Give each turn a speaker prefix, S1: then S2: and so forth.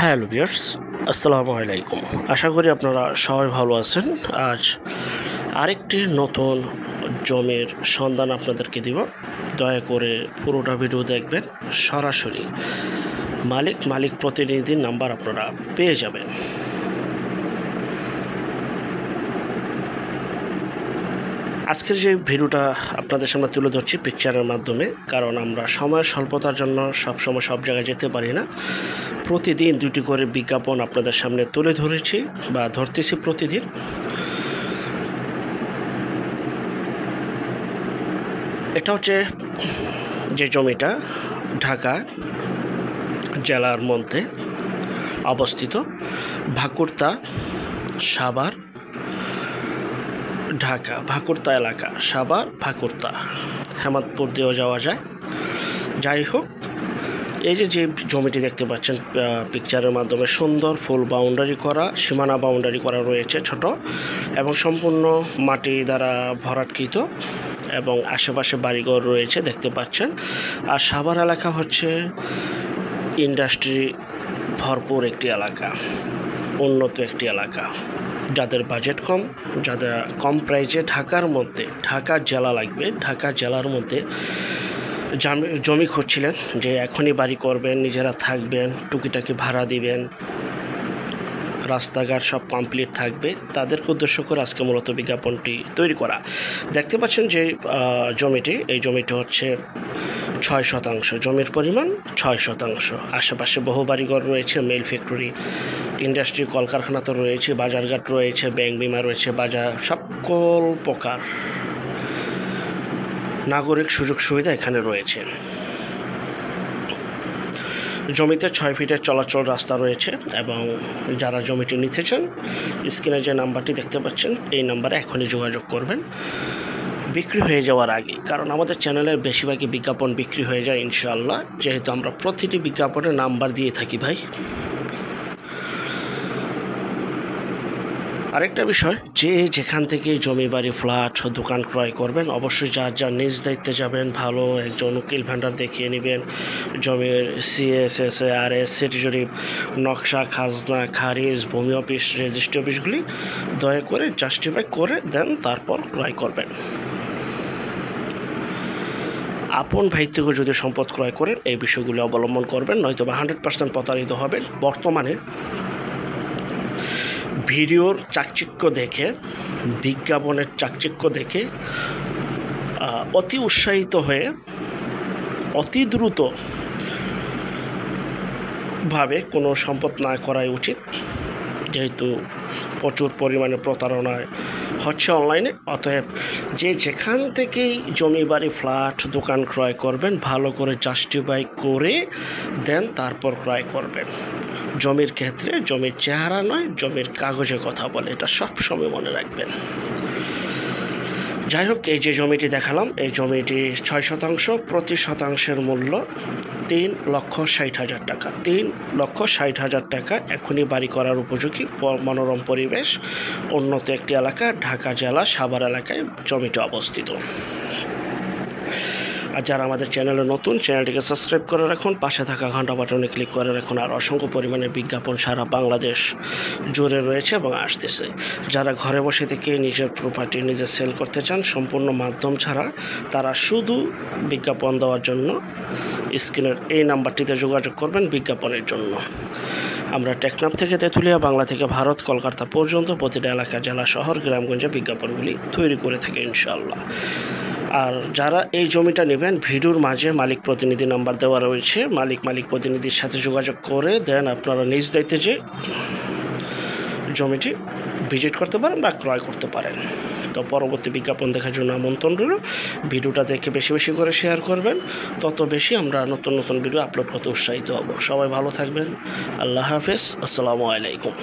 S1: Hello viewers, আসসালামু আলাইকুম। আশা করি আপনারা সবাই ভালো আছেন। আজ আরেকটি নতুন জমির সন্ধান আপনাদেরকে দিব। দয়া করে পুরোটা ভিডিও দেখবেন। সরাসরি মালিক প্রতিনিধির নাম্বার আপনারা পেয়ে যাবেন। আজকের যে ভিডিওটা আপনাদের সামনে তুলে ধরছি পিকচারের মাধ্যমে, কারণ আমরা সময়ের স্বল্পতার জন্য সবসময় সব জায়গায় যেতে পারি না। প্রতিদিন দুটি করে বিজ্ঞাপন আপনাদের সামনে তুলে ধরেছি বা ধরতেছি প্রতিদিন। এটা হচ্ছে যে জমিটা ঢাকা জেলার মধ্যে অবস্থিত, ভাকুরতা, সাভার, ঢাকা ভাকুরতা এলাকা, সাভার ভাকুরতা, হেমাদপুর দিয়েও যাওয়া যায়। যাই হোক, এই যে জমিটি দেখতে পাচ্ছেন পিকচারের মাধ্যমে, সুন্দর ফুল বাউন্ডারি করা, সীমানা বাউন্ডারি করা রয়েছে ছোট, এবং সম্পূর্ণ মাটি দ্বারা ভরাটকৃত, এবং আশেপাশে বাড়িঘর রয়েছে দেখতে পাচ্ছেন। আর সাভার এলাকা হচ্ছে ইন্ডাস্ট্রি ভরপুর একটি এলাকা, উন্নত একটি এলাকা। যাদের বাজেট কম, যাদের কম প্রাইসে ঢাকা জেলা লাগবে, ঢাকা জেলার মধ্যে জমি খুঁজছিলেন যে এখনই বাড়ি করবেন, নিজেরা থাকবেন, টুকিটাকি ভাড়া দিবেন, রাস্তাঘাট সব কমপ্লিট থাকবে, তাদেরকে উদ্দেশ্য করে আজকে মূলত বিজ্ঞাপনটি তৈরি করা। দেখতে পাচ্ছেন যে এই জমিটি হচ্ছে 6%, জমির পরিমাণ 6%। আশেপাশে বহু বাড়িঘর রয়েছে, মিল ফ্যাক্টরি, ইন্ডাস্ট্রি, কলকারখানা তো রয়েছে, বাজারঘাট রয়েছে, ব্যাংক বিমা রয়েছে, বাজার, সকল প্রকার নাগরিক সুযোগ সুবিধা এখানে রয়েছে। জমিতে 6 ফিটের চলাচল রাস্তা রয়েছে, এবং যারা জমিটি নিতে চান স্ক্রিনে যে নাম্বারটি দেখতে পাচ্ছেন এই নাম্বারে এখনই যোগাযোগ করবেন বিক্রি হয়ে যাওয়ার আগে, কারণ আমাদের চ্যানেলের বেশিরভাগই বিজ্ঞাপন বিক্রি হয়ে যায় ইনশাআল্লাহ, যেহেতু আমরা প্রতিটি বিজ্ঞাপনে নাম্বার দিয়ে থাকি ভাই। আরেকটা বিষয়, যে যেখান থেকে জমি, বাড়ি, ফ্ল্যাট, দোকান ক্রয় করবেন অবশ্যই যার নিজ দায়িত্বে যাবেন, ভালো একজন উকিল ভেন্ডার দেখিয়ে নেবেন। জমির CSS, RS, সিটি জরিপ, নকশা, খাজনা, খারিজ, ভূমি অফিস, রেজিস্ট্রি অফিসগুলি দয়া করে জাস্টিফাই করে দেন, তারপর ক্রয় করবেন। আপন ভাই থেকে যদি সম্পদ ক্রয় করেন এই বিষয়গুলি অবলম্বন করবেন, নয়তো বা 100% প্রতারিত হবেন। বর্তমানে ভিডিওর চাকচিক্য দেখে, বিজ্ঞাপনের চাকচিক্য দেখে অতি উৎসাহিত হয়ে অতি দ্রুতভাবে কোনো সম্পদ না করাই উচিত, যেহেতু প্রচুর পরিমাণে প্রতারণায় হচ্ছে অনলাইনে। অতএব যে যেখান থেকেই জমি, বাড়ি, ফ্ল্যাট, দোকান ক্রয় করবেন ভালো করে জাস্টিফাই করে দেন, তারপর ক্রয় করবেন। জমির ক্ষেত্রে জমির চেহারা নয়, জমির কাগজে কথা বলে, এটা সবসময় মনে রাখবেন। যাই হোক, এই যে জমিটি দেখালাম, এই জমিটি 6%, প্রতি শতাংশের মূল্য 3,60,000 টাকা। 3,60,000 টাকা এখনই বাড়ি করার উপযোগী, মনোরম পরিবেশ, উন্নত একটি এলাকা, ঢাকা জেলা সাভার এলাকায় জমিটি অবস্থিত। আর যারা আমাদের চ্যানেলে নতুন, চ্যানেলটিকে সাবস্ক্রাইব করে রাখুন, পাশে থাকা ঘন্টা বাটনে ক্লিক করে রাখুন। আর অসংখ্য পরিমাণে বিজ্ঞাপন সারা বাংলাদেশ জুড়ে রয়েছে এবং আসতেছে। যারা ঘরে বসে থেকে নিজের প্রপার্টি নিজে সেল করতে চান সম্পূর্ণ মাধ্যম ছাড়া, তারা শুধু বিজ্ঞাপন দেওয়ার জন্য স্ক্রিনের এই নাম্বারটিতে যোগাযোগ করবেন বিজ্ঞাপনের জন্য। আমরা টেকনাফ থেকে তেঁতুলিয়া, বাংলা থেকে ভারত, কলকাতা পর্যন্ত প্রতিটা এলাকা, জেলা, শহর, গ্রামগঞ্জে বিজ্ঞাপনগুলি তৈরি করে থাকি ইনশাআল্লাহ। আর যারা এই জমিটা নেবেন, ভিডিওর মাঝে মালিক প্রতিনিধি নাম্বার দেওয়া রয়েছে, মালিক প্রতিনিধির সাথে যোগাযোগ করে দেন আপনারা নিজ দায়িত্বে যে জমিটি ভিজিট করতে পারেন বা ক্রয় করতে পারেন। তো পরবর্তী বিজ্ঞাপন দেখার জন্য আমন্ত্রণ রইল। ভিডিওটা দেখে বেশি বেশি করে শেয়ার করবেন, তত বেশি আমরা নতুন ভিডিও আপলোড করতে উৎসাহিত হব। সবাই ভালো থাকবেন। আল্লাহ হাফেজ, আসসালামু আলাইকুম।